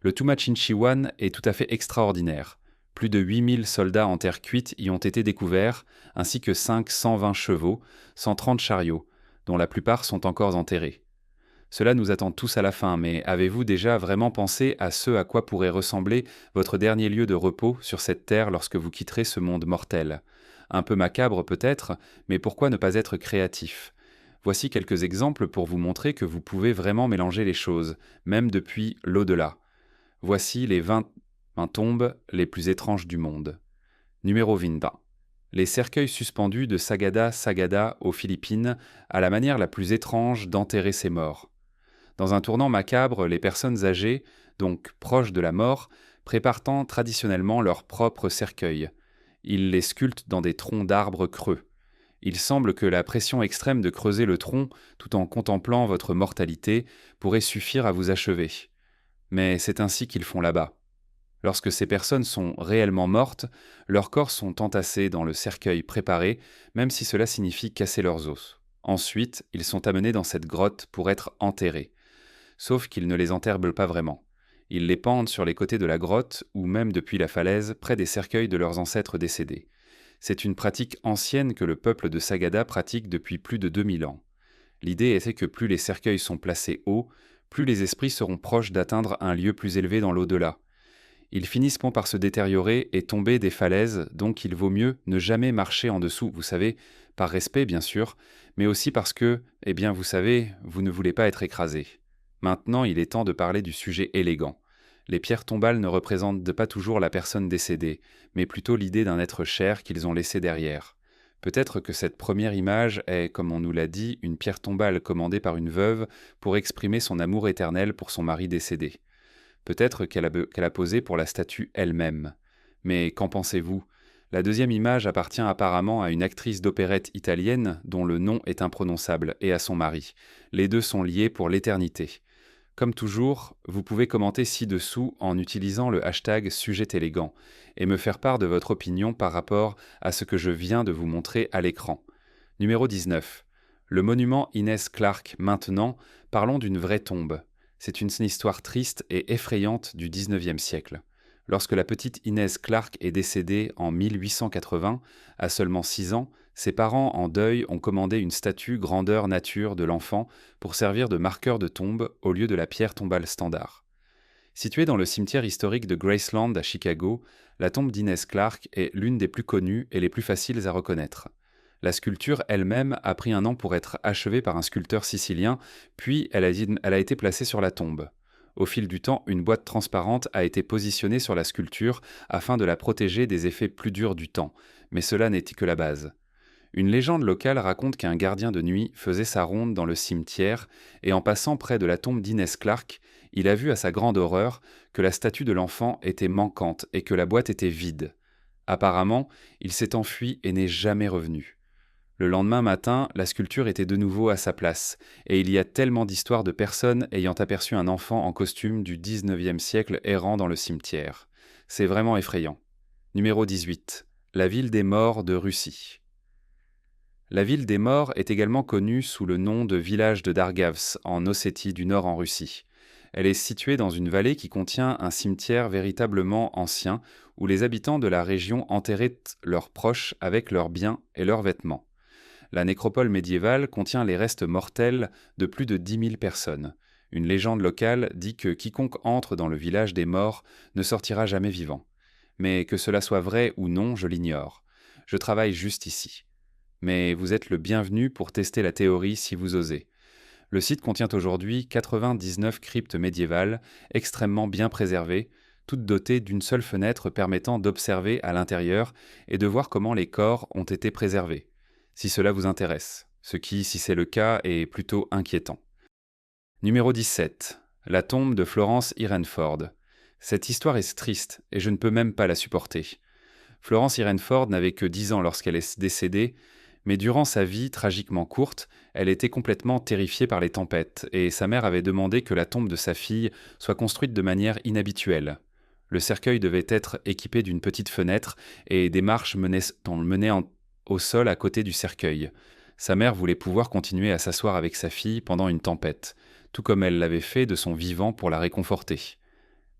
Le Tumacinchiwan est tout à fait extraordinaire. Plus de 8000 soldats en terre cuite y ont été découverts, ainsi que 520 chevaux, 130 chariots, dont la plupart sont encore enterrés. Cela nous attend tous à la fin, mais avez-vous déjà vraiment pensé à ce à quoi pourrait ressembler votre dernier lieu de repos sur cette terre lorsque vous quitterez ce monde mortel? Un peu macabre peut-être, mais pourquoi ne pas être créatif? Voici quelques exemples pour vous montrer que vous pouvez vraiment mélanger les choses, même depuis l'au-delà. Voici les 20 tombes les plus étranges du monde. Numéro 20. Les cercueils suspendus de Sagada Sagada aux Philippines, à la manière la plus étrange d'enterrer ses morts. Dans un tournant macabre, les personnes âgées, donc proches de la mort, préparent traditionnellement leur propre cercueil. Ils les sculptent dans des troncs d'arbres creux. Il semble que la pression extrême de creuser le tronc tout en contemplant votre mortalité pourrait suffire à vous achever. Mais c'est ainsi qu'ils font là-bas. Lorsque ces personnes sont réellement mortes, leurs corps sont entassés dans le cercueil préparé, même si cela signifie casser leurs os. Ensuite, ils sont amenés dans cette grotte pour être enterrés. Sauf qu'ils ne les enterrent pas vraiment. Ils les pendent sur les côtés de la grotte ou même depuis la falaise près des cercueils de leurs ancêtres décédés. C'est une pratique ancienne que le peuple de Sagada pratique depuis plus de 2000 ans. L'idée était que plus les cercueils sont placés haut, plus les esprits seront proches d'atteindre un lieu plus élevé dans l'au-delà. Ils finissent par se détériorer et tomber des falaises, donc il vaut mieux ne jamais marcher en dessous, vous savez, par respect bien sûr, mais aussi parce que, vous savez, vous ne voulez pas être écrasé. Maintenant, il est temps de parler du sujet élégant. Les pierres tombales ne représentent pas toujours la personne décédée, mais plutôt l'idée d'un être cher qu'ils ont laissé derrière. Peut-être que cette première image est, comme on nous l'a dit, une pierre tombale commandée par une veuve pour exprimer son amour éternel pour son mari décédé. Peut-être qu'elle a posé pour la statue elle-même. Mais qu'en pensez-vous? La deuxième image appartient apparemment à une actrice d'opérette italienne dont le nom est imprononçable et à son mari. Les deux sont liés pour l'éternité. Comme toujours, vous pouvez commenter ci-dessous en utilisant le hashtag sujet élégant et me faire part de votre opinion par rapport à ce que je viens de vous montrer à l'écran. Numéro 19. Le monument Inès Clark maintenant, parlons d'une vraie tombe. C'est une histoire triste et effrayante du XIXe siècle. Lorsque la petite Inès Clark est décédée en 1880, à seulement 6 ans, ses parents en deuil ont commandé une statue grandeur nature de l'enfant pour servir de marqueur de tombe au lieu de la pierre tombale standard. Située dans le cimetière historique de Graceland à Chicago, la tombe d'Inès Clark est l'une des plus connues et les plus faciles à reconnaître. La sculpture elle-même a pris un an pour être achevée par un sculpteur sicilien, puis elle a été placée sur la tombe. Au fil du temps, une boîte transparente a été positionnée sur la sculpture afin de la protéger des effets plus durs du temps, mais cela n'était que la base. Une légende locale raconte qu'un gardien de nuit faisait sa ronde dans le cimetière et en passant près de la tombe d'Inès Clark, il a vu à sa grande horreur que la statue de l'enfant était manquante et que la boîte était vide. Apparemment, il s'est enfui et n'est jamais revenu. Le lendemain matin, la sculpture était de nouveau à sa place, et il y a tellement d'histoires de personnes ayant aperçu un enfant en costume du XIXe siècle errant dans le cimetière. C'est vraiment effrayant. Numéro 18. La ville des morts de Russie. La ville des morts est également connue sous le nom de village de Dargavs, en Ossétie du Nord en Russie. Elle est située dans une vallée qui contient un cimetière véritablement ancien, où les habitants de la région enterraient leurs proches avec leurs biens et leurs vêtements. La nécropole médiévale contient les restes mortels de plus de 10 000 personnes. Une légende locale dit que quiconque entre dans le village des morts ne sortira jamais vivant. Mais que cela soit vrai ou non, je l'ignore. Je travaille juste ici. Mais vous êtes le bienvenu pour tester la théorie si vous osez. Le site contient aujourd'hui 99 cryptes médiévales, extrêmement bien préservées, toutes dotées d'une seule fenêtre permettant d'observer à l'intérieur et de voir comment les corps ont été préservés. Si cela vous intéresse, ce qui, si c'est le cas, est plutôt inquiétant. Numéro 17. La tombe de Florence Irenford. Cette histoire est triste et je ne peux même pas la supporter. Florence Irenford n'avait que 10 ans lorsqu'elle est décédée, mais durant sa vie tragiquement courte, elle était complètement terrifiée par les tempêtes et sa mère avait demandé que la tombe de sa fille soit construite de manière inhabituelle. Le cercueil devait être équipé d'une petite fenêtre et des marches menaient au sol à côté du cercueil. Sa mère voulait pouvoir continuer à s'asseoir avec sa fille pendant une tempête, tout comme elle l'avait fait de son vivant pour la réconforter.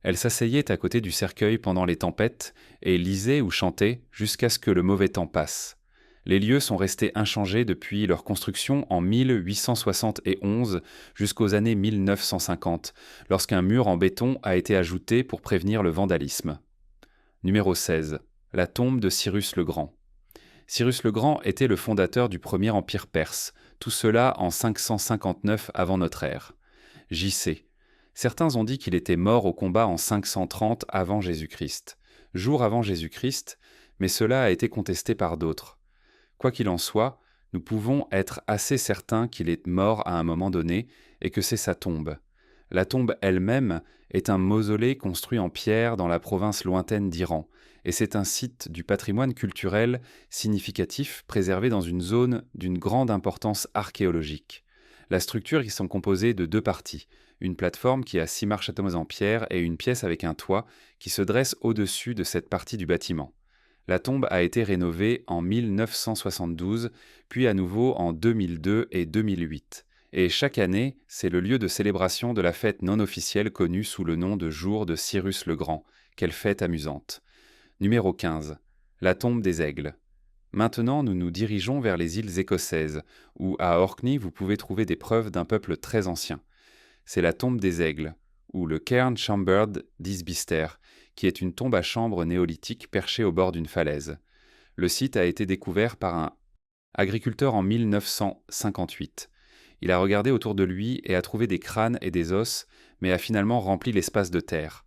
Elle s'asseyait à côté du cercueil pendant les tempêtes et lisait ou chantait jusqu'à ce que le mauvais temps passe. Les lieux sont restés inchangés depuis leur construction en 1871 jusqu'aux années 1950, lorsqu'un mur en béton a été ajouté pour prévenir le vandalisme. Numéro 16. La tombe de Cyrus le Grand. Cyrus le Grand était le fondateur du premier empire perse, tout cela en 559 avant notre ère. JC. Certains ont dit qu'il était mort au combat en 530 avant Jésus-Christ, jour avant Jésus-Christ, mais cela a été contesté par d'autres. Quoi qu'il en soit, nous pouvons être assez certains qu'il est mort à un moment donné et que c'est sa tombe. La tombe elle-même est un mausolée construit en pierre dans la province lointaine d'Iran, et c'est un site du patrimoine culturel significatif préservé dans une zone d'une grande importance archéologique. La structure y sont composées de deux parties, une plateforme qui a 6 marches en pierre et une pièce avec un toit qui se dresse au-dessus de cette partie du bâtiment. La tombe a été rénovée en 1972, puis à nouveau en 2002 et 2008. Et chaque année, c'est le lieu de célébration de la fête non officielle connue sous le nom de Jour de Cyrus le Grand. Quelle fête amusante. Numéro 15. La tombe des aigles. Maintenant, nous nous dirigeons vers les îles écossaises, où à Orkney vous pouvez trouver des preuves d'un peuple très ancien. C'est la tombe des aigles, ou le Cairn Chambered d'Isbister, qui est une tombe à chambre néolithique perchée au bord d'une falaise. Le site a été découvert par un agriculteur en 1958. Il a regardé autour de lui et a trouvé des crânes et des os, mais a finalement rempli l'espace de terre.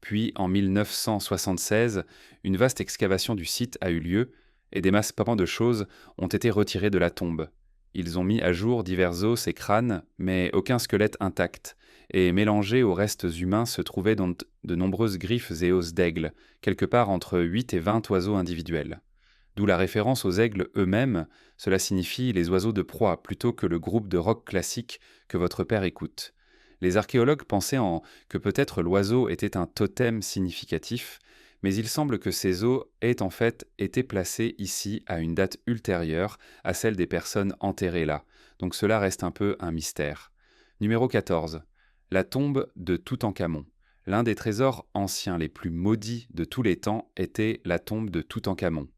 Puis, en 1976, une vaste excavation du site a eu lieu et des massements de choses ont été retirés de la tombe. Ils ont mis à jour divers os et crânes, mais aucun squelette intact, et mélangés aux restes humains se trouvaient donc de nombreuses griffes et os d'aigle, quelque part entre 8 et 20 oiseaux individuels. D'où la référence aux aigles eux-mêmes, cela signifie les oiseaux de proie plutôt que le groupe de rock classique que votre père écoute. Les archéologues pensaient que peut-être l'oiseau était un totem significatif, mais il semble que ces os aient en fait été placés ici à une date ultérieure à celle des personnes enterrées là, donc cela reste un peu un mystère. Numéro 14. La tombe de Toutankhamon. L'un des trésors anciens les plus maudits de tous les temps était la tombe de Toutankhamon.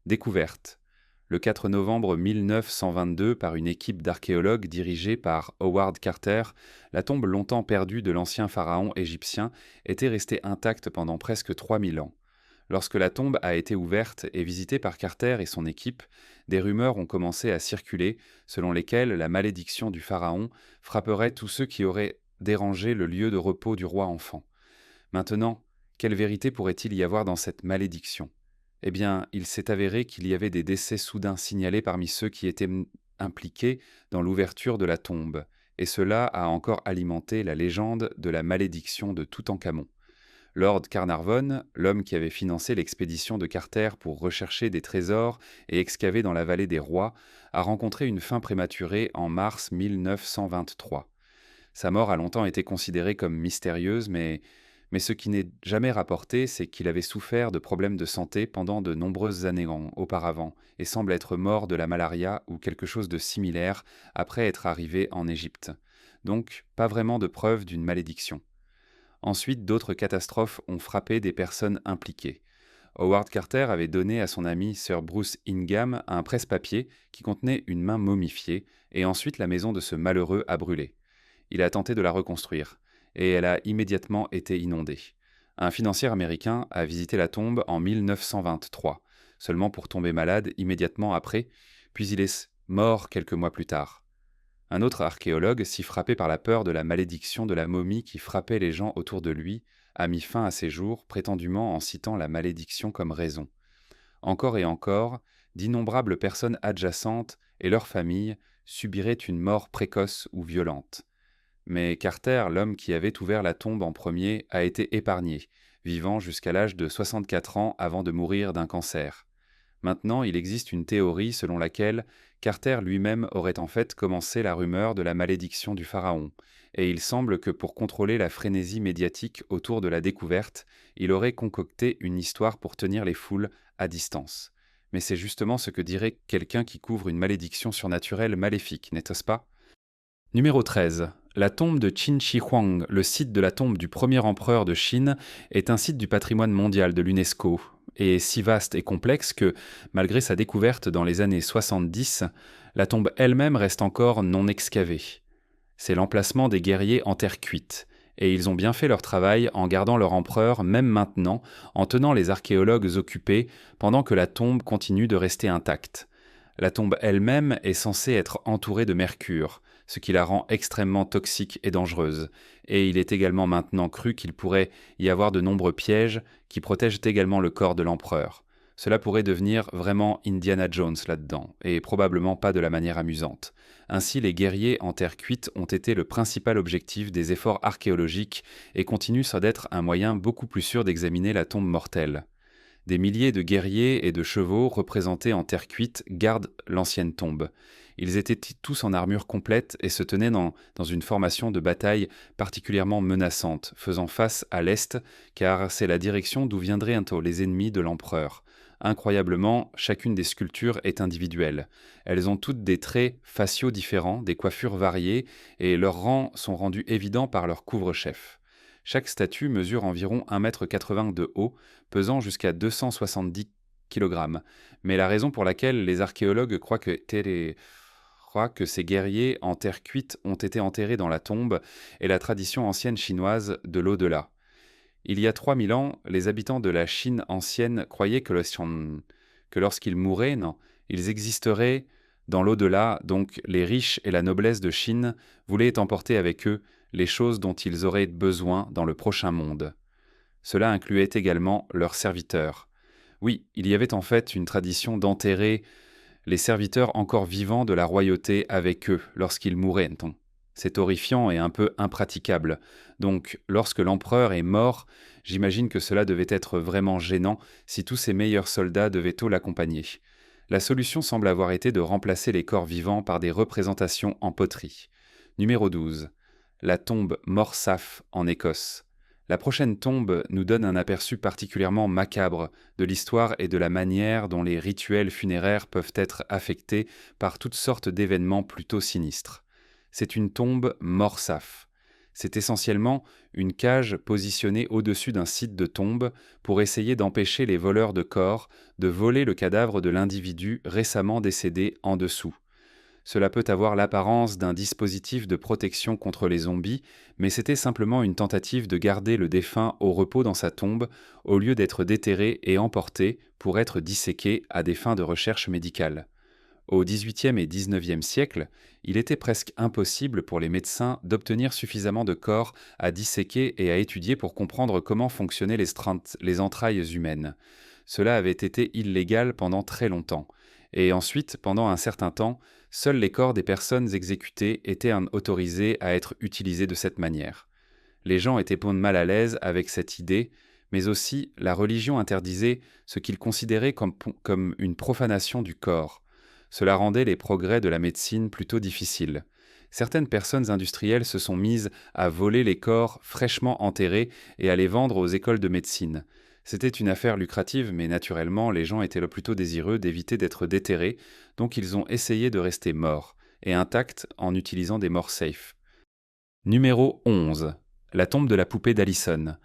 Découverte. Le 4 novembre 1922, par une équipe d'archéologues dirigée par Howard Carter, la tombe longtemps perdue de l'ancien pharaon égyptien était restée intacte pendant presque 3000 ans. Lorsque la tombe a été ouverte et visitée par Carter et son équipe, des rumeurs ont commencé à circuler selon lesquelles la malédiction du pharaon frapperait tous ceux qui auraient dérangé le lieu de repos du roi enfant. Maintenant, quelle vérité pourrait-il y avoir dans cette malédiction ? Eh bien, il s'est avéré qu'il y avait des décès soudains signalés parmi ceux qui étaient impliqués dans l'ouverture de la tombe, et cela a encore alimenté la légende de la malédiction de Toutankhamon. Lord Carnarvon, l'homme qui avait financé l'expédition de Carter pour rechercher des trésors et excaver dans la vallée des rois, a rencontré une fin prématurée en mars 1923. Sa mort a longtemps été considérée comme mystérieuse, mais ce qui n'est jamais rapporté, c'est qu'il avait souffert de problèmes de santé pendant de nombreuses années auparavant et semble être mort de la malaria ou quelque chose de similaire après être arrivé en Égypte. Donc, pas vraiment de preuve d'une malédiction. Ensuite, d'autres catastrophes ont frappé des personnes impliquées. Howard Carter avait donné à son ami Sir Bruce Ingham un presse-papier qui contenait une main momifiée, et ensuite la maison de ce malheureux a brûlé. Il a tenté de la reconstruire, et elle a immédiatement été inondée. Un financier américain a visité la tombe en 1923, seulement pour tomber malade immédiatement après, puis il est mort quelques mois plus tard. Un autre archéologue, si frappé par la peur de la malédiction de la momie qui frappait les gens autour de lui, a mis fin à ses jours, prétendument en citant la malédiction comme raison. Encore et encore, d'innombrables personnes adjacentes et leurs familles subiraient une mort précoce ou violente. Mais Carter, l'homme qui avait ouvert la tombe en premier, a été épargné, vivant jusqu'à l'âge de 64 ans avant de mourir d'un cancer. Maintenant, il existe une théorie selon laquelle Carter lui-même aurait en fait commencé la rumeur de la malédiction du pharaon, et il semble que pour contrôler la frénésie médiatique autour de la découverte, il aurait concocté une histoire pour tenir les foules à distance. Mais c'est justement ce que dirait quelqu'un qui couvre une malédiction surnaturelle maléfique, n'est-ce pas ? Numéro 13. La tombe de Qin Shi Huang, le site de la tombe du premier empereur de Chine, est un site du patrimoine mondial de l'UNESCO, et si vaste et complexe que, malgré sa découverte dans les années 70, la tombe elle-même reste encore non excavée. C'est l'emplacement des guerriers en terre cuite, et ils ont bien fait leur travail en gardant leur empereur même maintenant, en tenant les archéologues occupés pendant que la tombe continue de rester intacte. La tombe elle-même est censée être entourée de mercure, ce qui la rend extrêmement toxique et dangereuse, et il est également maintenant cru qu'il pourrait y avoir de nombreux pièges qui protègent également le corps de l'empereur. Cela pourrait devenir vraiment Indiana Jones là-dedans, et probablement pas de la manière amusante. Ainsi, les guerriers en terre cuite ont été le principal objectif des efforts archéologiques et continuent d'être un moyen beaucoup plus sûr d'examiner la tombe mortelle. Des milliers de guerriers et de chevaux représentés en terre cuite gardent l'ancienne tombe. Ils étaient tous en armure complète et se tenaient dans une formation de bataille particulièrement menaçante, faisant face à l'est, car c'est la direction d'où viendraient les ennemis de l'empereur. Incroyablement, chacune des sculptures est individuelle. Elles ont toutes des traits faciaux différents, des coiffures variées, et leurs rangs sont rendus évidents par leur couvre-chef. Chaque statue mesure environ 1,80 m de haut, pesant jusqu'à 270 kg. Mais la raison pour laquelle les archéologues croient que ces guerriers en terre cuite ont été enterrés dans la tombe est la tradition ancienne chinoise de l'au-delà. Il y a 3000 ans, les habitants de la Chine ancienne croyaient que lorsqu'ils mouraient, ils existeraient dans l'au-delà, donc les riches et la noblesse de Chine voulaient emporter avec eux les choses dont ils auraient besoin dans le prochain monde. Cela incluait également leurs serviteurs. Oui, il y avait en fait une tradition d'enterrer les serviteurs encore vivants de la royauté avec eux lorsqu'ils mouraient. C'est horrifiant et un peu impraticable. Donc, lorsque l'empereur est mort, j'imagine que cela devait être vraiment gênant si tous ses meilleurs soldats devaient tôt l'accompagner. La solution semble avoir été de remplacer les corps vivants par des représentations en poterie. Numéro 12. La tombe Morsaf en Écosse. La prochaine tombe nous donne un aperçu particulièrement macabre de l'histoire et de la manière dont les rituels funéraires peuvent être affectés par toutes sortes d'événements plutôt sinistres. C'est une tombe Morsaf. C'est essentiellement une cage positionnée au-dessus d'un site de tombe pour essayer d'empêcher les voleurs de corps de voler le cadavre de l'individu récemment décédé en dessous. Cela peut avoir l'apparence d'un dispositif de protection contre les zombies, mais c'était simplement une tentative de garder le défunt au repos dans sa tombe, au lieu d'être déterré et emporté pour être disséqué à des fins de recherche médicale. Au XVIIIe et XIXe siècle, il était presque impossible pour les médecins d'obtenir suffisamment de corps à disséquer et à étudier pour comprendre comment fonctionnaient les entrailles humaines. Cela avait été illégal pendant très longtemps. Et ensuite, pendant un certain temps, seuls les corps des personnes exécutées étaient autorisés à être utilisés de cette manière. Les gens étaient mal à l'aise avec cette idée, mais aussi la religion interdisait ce qu'ils considéraient comme une profanation du corps. Cela rendait les progrès de la médecine plutôt difficiles. Certaines personnes industrielles se sont mises à voler les corps fraîchement enterrés et à les vendre aux écoles de médecine. C'était une affaire lucrative, mais naturellement, les gens étaient plutôt désireux d'éviter d'être déterrés, donc ils ont essayé de rester morts, et intacts en utilisant des morts safe. Numéro 11. La tombe de la poupée d'Allison.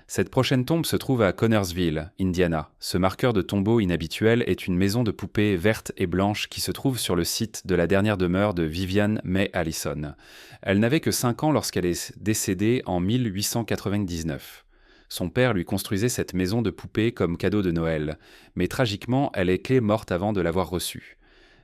Cette prochaine tombe se trouve à Connersville, Indiana. Ce marqueur de tombeau inhabituel est une maison de poupées verte et blanche qui se trouve sur le site de la dernière demeure de Vivian May Allison. Elle n'avait que 5 ans lorsqu'elle est décédée en 1899. Son père lui construisait cette maison de poupées comme cadeau de Noël, mais tragiquement, elle est morte avant de l'avoir reçue.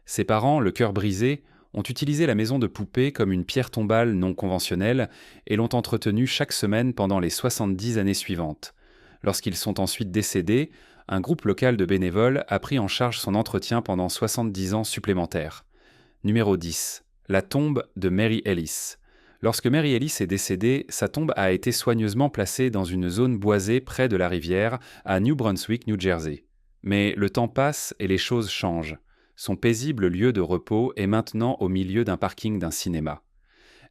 Ses parents, le cœur brisé, ont utilisé la maison de poupée comme une pierre tombale non conventionnelle et l'ont entretenue chaque semaine pendant les 70 années suivantes. Lorsqu'ils sont ensuite décédés, un groupe local de bénévoles a pris en charge son entretien pendant 70 ans supplémentaires. Numéro 10. La tombe de Mary Ellis. Lorsque Mary Ellis est décédée, sa tombe a été soigneusement placée dans une zone boisée près de la rivière, à New Brunswick, New Jersey. Mais le temps passe et les choses changent. Son paisible lieu de repos est maintenant au milieu d'un parking d'un cinéma.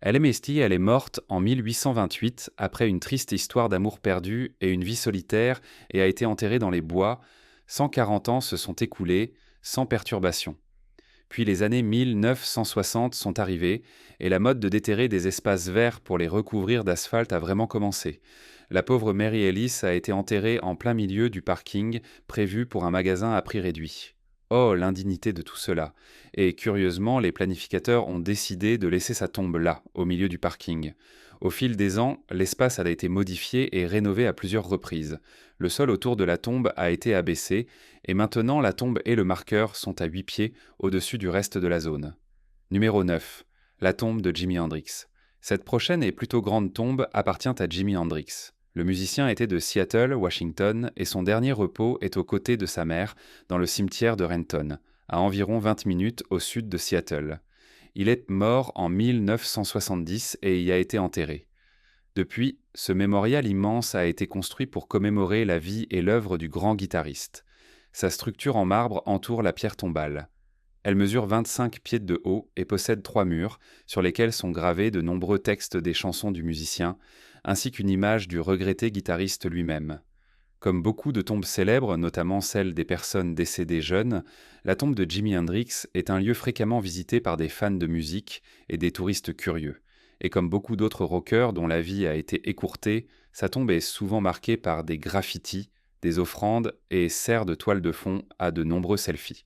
Elle est morte en 1828 après une triste histoire d'amour perdu et une vie solitaire et a été enterrée dans les bois. 140 ans se sont écoulés sans perturbation. Puis les années 1960 sont arrivées et la mode de déterrer des espaces verts pour les recouvrir d'asphalte a vraiment commencé. La pauvre Mary Ellis a été enterrée en plein milieu du parking prévu pour un magasin à prix réduit. Oh, l'indignité de tout cela. Et curieusement, les planificateurs ont décidé de laisser sa tombe là, au milieu du parking. Au fil des ans, l'espace a été modifié et rénové à plusieurs reprises. Le sol autour de la tombe a été abaissé, et maintenant la tombe et le marqueur sont à 8 pieds au-dessus du reste de la zone. Numéro 9. La tombe de Jimi Hendrix. Cette prochaine et plutôt grande tombe appartient à Jimi Hendrix. Le musicien était de Seattle, Washington, et son dernier repos est aux côtés de sa mère, dans le cimetière de Renton, à environ 20 minutes au sud de Seattle. Il est mort en 1970 et y a été enterré. Depuis, ce mémorial immense a été construit pour commémorer la vie et l'œuvre du grand guitariste. Sa structure en marbre entoure la pierre tombale. Elle mesure 25 pieds de haut et possède 3 murs, sur lesquels sont gravés de nombreux textes des chansons du musicien, ainsi qu'une image du regretté guitariste lui-même. Comme beaucoup de tombes célèbres, notamment celles des personnes décédées jeunes, la tombe de Jimi Hendrix est un lieu fréquemment visité par des fans de musique et des touristes curieux. Et comme beaucoup d'autres rockers dont la vie a été écourtée, sa tombe est souvent marquée par des graffitis, des offrandes et sert de toile de fond à de nombreux selfies.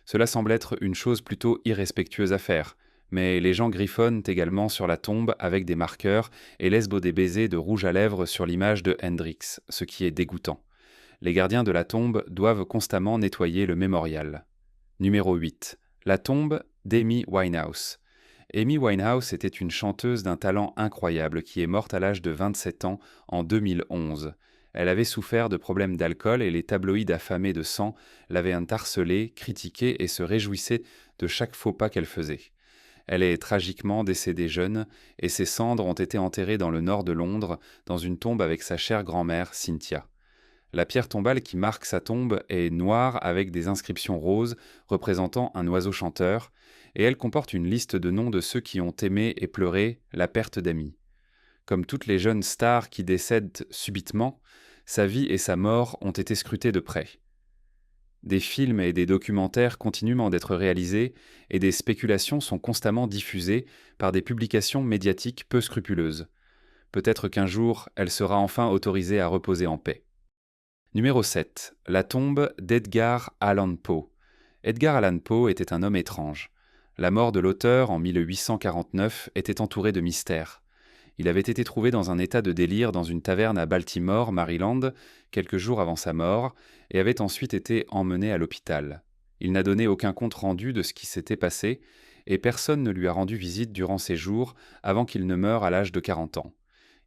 Cela semble être une chose plutôt irrespectueuse à faire, mais les gens griffonnent également sur la tombe avec des marqueurs et laissent des baisers de rouge à lèvres sur l'image de Hendrix, ce qui est dégoûtant. Les gardiens de la tombe doivent constamment nettoyer le mémorial. Numéro 8. La tombe d'Amy Winehouse. Amy Winehouse était une chanteuse d'un talent incroyable qui est morte à l'âge de 27 ans en 2011. Elle avait souffert de problèmes d'alcool et les tabloïds affamés de sang l'avaient harcelée, critiquée et se réjouissaient de chaque faux pas qu'elle faisait. Elle est tragiquement décédée jeune et ses cendres ont été enterrées dans le nord de Londres, dans une tombe avec sa chère grand-mère Cynthia. La pierre tombale qui marque sa tombe est noire avec des inscriptions roses représentant un oiseau chanteur, et elle comporte une liste de noms de ceux qui ont aimé et pleuré la perte d'amis. Comme toutes les jeunes stars qui décèdent subitement, sa vie et sa mort ont été scrutées de près. Des films et des documentaires continuent d'être réalisés et des spéculations sont constamment diffusées par des publications médiatiques peu scrupuleuses. Peut-être qu'un jour, elle sera enfin autorisée à reposer en paix. Numéro 7. La tombe d'Edgar Allan Poe. Edgar Allan Poe était un homme étrange. La mort de l'auteur en 1849 était entourée de mystères. Il avait été trouvé dans un état de délire dans une taverne à Baltimore, Maryland, quelques jours avant sa mort, et avait ensuite été emmené à l'hôpital. Il n'a donné aucun compte rendu de ce qui s'était passé, et personne ne lui a rendu visite durant ses jours avant qu'il ne meure à l'âge de 40 ans.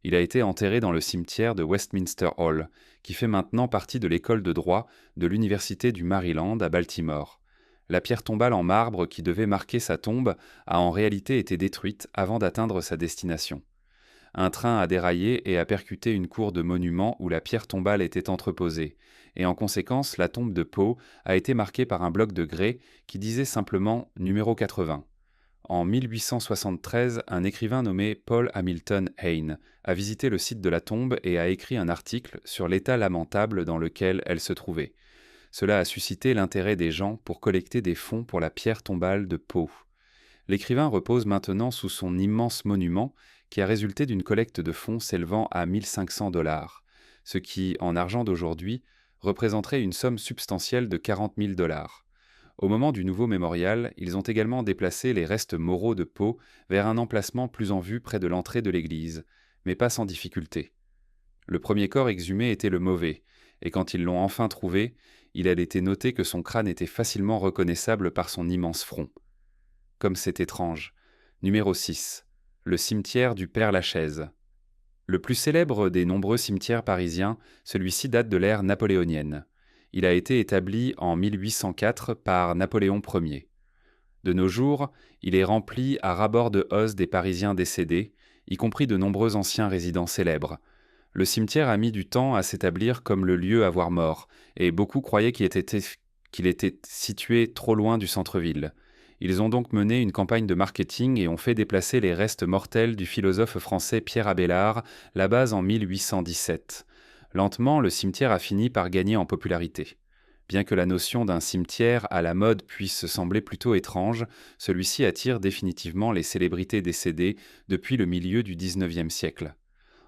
Il a été enterré dans le cimetière de Westminster Hall, qui fait maintenant partie de l'école de droit de l'Université du Maryland à Baltimore. La pierre tombale en marbre qui devait marquer sa tombe a en réalité été détruite avant d'atteindre sa destination. Un train a déraillé et a percuté une cour de monuments où la pierre tombale était entreposée, et en conséquence, la tombe de Poe a été marquée par un bloc de grès qui disait simplement numéro 80. En 1873, un écrivain nommé Paul Hamilton Hayne a visité le site de la tombe et a écrit un article sur l'état lamentable dans lequel elle se trouvait. Cela a suscité l'intérêt des gens pour collecter des fonds pour la pierre tombale de Poe. L'écrivain repose maintenant sous son immense monument qui a résulté d'une collecte de fonds s'élevant à 1500 $, ce qui, en argent d'aujourd'hui, représenterait une somme substantielle de 40 000 $. Au moment du nouveau mémorial, ils ont également déplacé les restes moraux de Poe vers un emplacement plus en vue près de l'entrée de l'église, mais pas sans difficulté. Le premier corps exhumé était le mauvais, et quand ils l'ont enfin trouvé, il a été noté que son crâne était facilement reconnaissable par son immense front. Comme c'est étrange. Numéro 6. Le cimetière du Père-Lachaise. Le plus célèbre des nombreux cimetières parisiens, celui-ci date de l'ère napoléonienne. Il a été établi en 1804 par Napoléon Ier. De nos jours, il est rempli à ras-bord de os des Parisiens décédés, y compris de nombreux anciens résidents célèbres. Le cimetière a mis du temps à s'établir comme le lieu à voir mort, et beaucoup croyaient qu'il était situé trop loin du centre-ville. Ils ont donc mené une campagne de marketing et ont fait déplacer les restes mortels du philosophe français Pierre Abélard, là-bas en 1817. Lentement, le cimetière a fini par gagner en popularité. Bien que la notion d'un cimetière à la mode puisse sembler plutôt étrange, celui-ci attire définitivement les célébrités décédées depuis le milieu du XIXe siècle.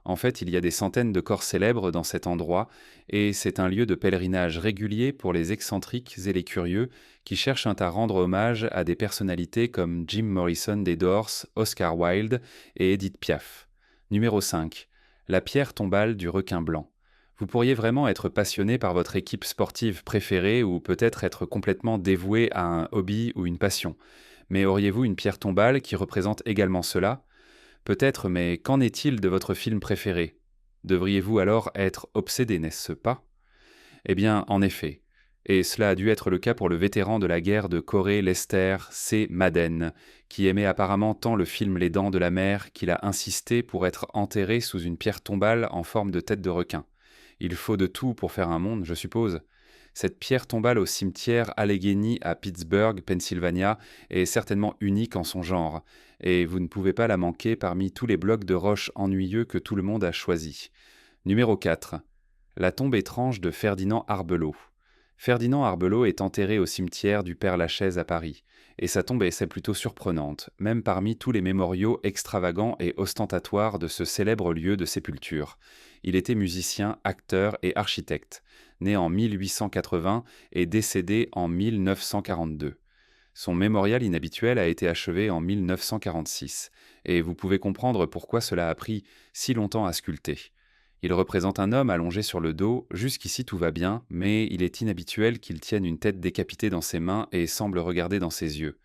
En fait, il y a des centaines de corps célèbres dans cet endroit, et c'est un lieu de pèlerinage régulier pour les excentriques et les curieux qui cherchent à rendre hommage à des personnalités comme Jim Morrison des Doors, Oscar Wilde et Edith Piaf. Numéro 5. La pierre tombale du requin blanc. Vous pourriez vraiment être passionné par votre équipe sportive préférée ou peut-être être complètement dévoué à un hobby ou une passion. Mais auriez-vous une pierre tombale qui représente également cela? Peut-être, mais qu'en est-il de votre film préféré? Devriez-vous alors être obsédé, n'est-ce pas? Eh bien, en effet. Et cela a dû être le cas pour le vétéran de la guerre de Corée Lester C. Madden, qui aimait apparemment tant le film Les Dents de la Mer qu'il a insisté pour être enterré sous une pierre tombale en forme de tête de requin. Il faut de tout pour faire un monde, je suppose. Cette pierre tombale au cimetière Allegheny à Pittsburgh, Pennsylvania, est certainement unique en son genre, et vous ne pouvez pas la manquer parmi tous les blocs de roches ennuyeux que tout le monde a choisis. Numéro 4. La tombe étrange de Ferdinand Arbelot. Ferdinand Arbelot est enterré au cimetière du Père-Lachaise à Paris, et sa tombe est plutôt surprenante, même parmi tous les mémoriaux extravagants et ostentatoires de ce célèbre lieu de sépulture. Il était musicien, acteur et architecte, né en 1880 et décédé en 1942. Son mémorial inhabituel a été achevé en 1946, et vous pouvez comprendre pourquoi cela a pris si longtemps à sculpter. Il représente un homme allongé sur le dos, jusqu'ici tout va bien, mais il est inhabituel qu'il tienne une tête décapitée dans ses mains et semble regarder dans ses yeux.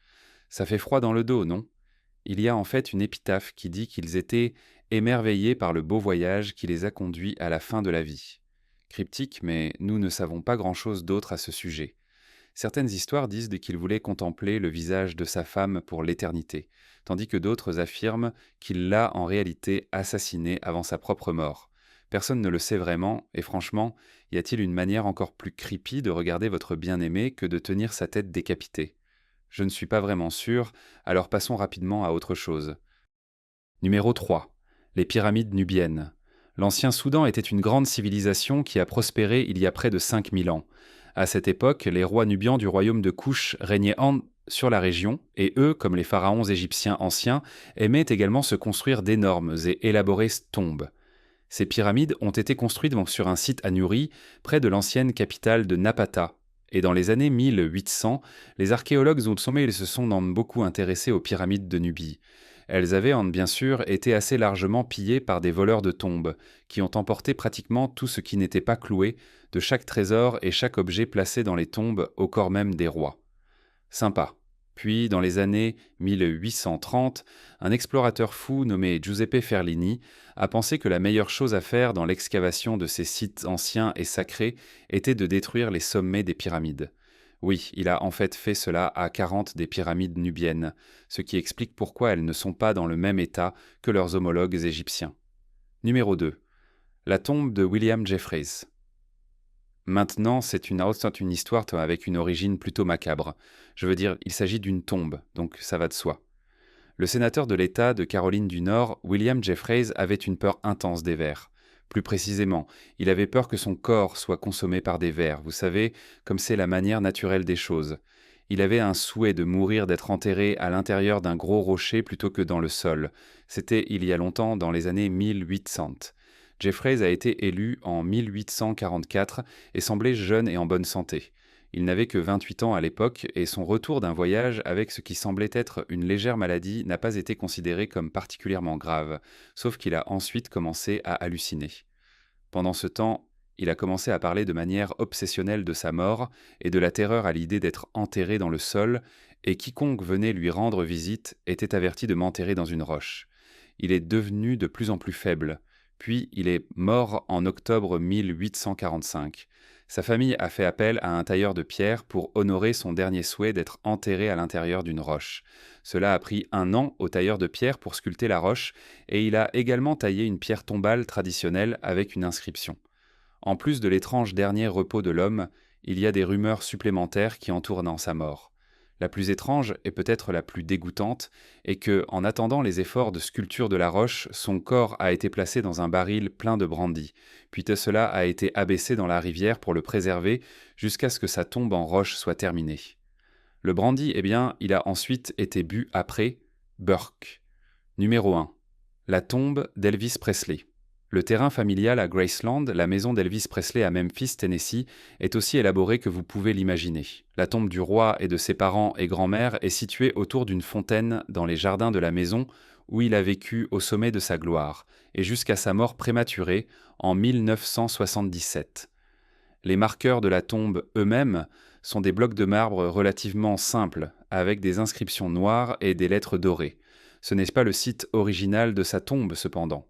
Ça fait froid dans le dos, non? Il y a en fait une épitaphe qui dit qu'ils étaient émerveillés par le beau voyage qui les a conduits à la fin de la vie. Cryptique, mais nous ne savons pas grand-chose d'autre à ce sujet. Certaines histoires disent qu'il voulait contempler le visage de sa femme pour l'éternité, tandis que d'autres affirment qu'il l'a en réalité assassinée avant sa propre mort. Personne ne le sait vraiment, et franchement, y a-t-il une manière encore plus creepy de regarder votre bien-aimé que de tenir sa tête décapitée? Je ne suis pas vraiment sûr, alors passons rapidement à autre chose. Numéro 3. Les pyramides nubiennes. L'ancien Soudan était une grande civilisation qui a prospéré il y a près de 5000 ans. À cette époque, les rois nubiens du royaume de Kouch régnaient sur la région, et eux, comme les pharaons égyptiens anciens, aimaient également se construire d'énormes et élaborées tombes. Ces pyramides ont été construites donc sur un site à Nuri, près de l'ancienne capitale de Napata. Et dans les années 1800, les archéologues se sont beaucoup intéressés aux pyramides de Nubie. Elles avaient, bien sûr, été assez largement pillées par des voleurs de tombes, qui ont emporté pratiquement tout ce qui n'était pas cloué, de chaque trésor et chaque objet placé dans les tombes au corps même des rois. Sympa. Puis, dans les années 1830, un explorateur fou nommé Giuseppe Ferlini a pensé que la meilleure chose à faire dans l'excavation de ces sites anciens et sacrés était de détruire les sommets des pyramides. Oui, il a en fait fait cela à 40 des pyramides nubiennes, ce qui explique pourquoi elles ne sont pas dans le même état que leurs homologues égyptiens. Numéro 2. La tombe de William Jeffreys. Maintenant, c'est une histoire avec une origine plutôt macabre. Je veux dire, il s'agit d'une tombe, donc ça va de soi. Le sénateur de l'État de Caroline du Nord, William Jeffreys, avait une peur intense des vers. Plus précisément, il avait peur que son corps soit consommé par des vers, vous savez, comme c'est la manière naturelle des choses. Il avait un souhait de mourir d'être enterré à l'intérieur d'un gros rocher plutôt que dans le sol. C'était il y a longtemps, dans les années 1800. Jeffreys a été élu en 1844 et semblait jeune et en bonne santé. Il n'avait que 28 ans à l'époque et son retour d'un voyage avec ce qui semblait être une légère maladie n'a pas été considéré comme particulièrement grave, sauf qu'il a ensuite commencé à halluciner. Pendant ce temps, il a commencé à parler de manière obsessionnelle de sa mort et de la terreur à l'idée d'être enterré dans le sol, et quiconque venait lui rendre visite était averti de m'enterrer dans une roche. Il est devenu de plus en plus faible. Puis il est mort en octobre 1845. Sa famille a fait appel à un tailleur de pierre pour honorer son dernier souhait d'être enterré à l'intérieur d'une roche. Cela a pris 1 an au tailleur de pierre pour sculpter la roche, et il a également taillé une pierre tombale traditionnelle avec une inscription. En plus de l'étrange dernier repos de l'homme, il y a des rumeurs supplémentaires qui entourent sa mort. La plus étrange, et peut-être la plus dégoûtante, est que, en attendant les efforts de sculpture de la roche, son corps a été placé dans un baril plein de brandy, puis tout cela a été abaissé dans la rivière pour le préserver jusqu'à ce que sa tombe en roche soit terminée. Le brandy, eh bien, il a ensuite été bu après Burke. Numéro 1. La tombe d'Elvis Presley. Le terrain familial à Graceland, la maison d'Elvis Presley à Memphis, Tennessee, est aussi élaboré que vous pouvez l'imaginer. La tombe du roi et de ses parents et grand-mère est située autour d'une fontaine dans les jardins de la maison où il a vécu au sommet de sa gloire, et jusqu'à sa mort prématurée en 1977. Les marqueurs de la tombe eux-mêmes sont des blocs de marbre relativement simples, avec des inscriptions noires et des lettres dorées. Ce n'est pas le site original de sa tombe, cependant.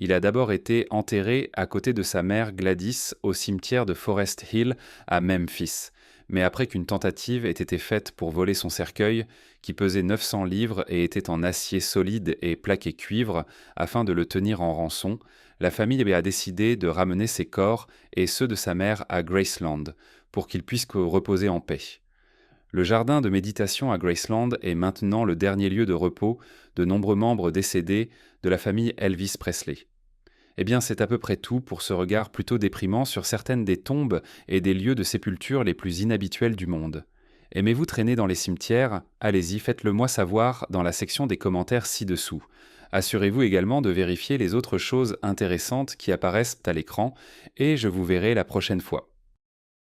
Il a d'abord été enterré à côté de sa mère Gladys au cimetière de Forest Hill à Memphis, mais après qu'une tentative ait été faite pour voler son cercueil, qui pesait 900 livres et était en acier solide et plaqué cuivre, afin de le tenir en rançon, la famille a décidé de ramener ses corps et ceux de sa mère à Graceland, pour qu'ils puissent reposer en paix. Le jardin de méditation à Graceland est maintenant le dernier lieu de repos de nombreux membres décédés de la famille Elvis Presley. Eh bien, c'est à peu près tout pour ce regard plutôt déprimant sur certaines des tombes et des lieux de sépulture les plus inhabituels du monde. Aimez-vous traîner dans les cimetières? Allez-y, faites-le moi savoir dans la section des commentaires ci-dessous. Assurez-vous également de vérifier les autres choses intéressantes qui apparaissent à l'écran et je vous verrai la prochaine fois.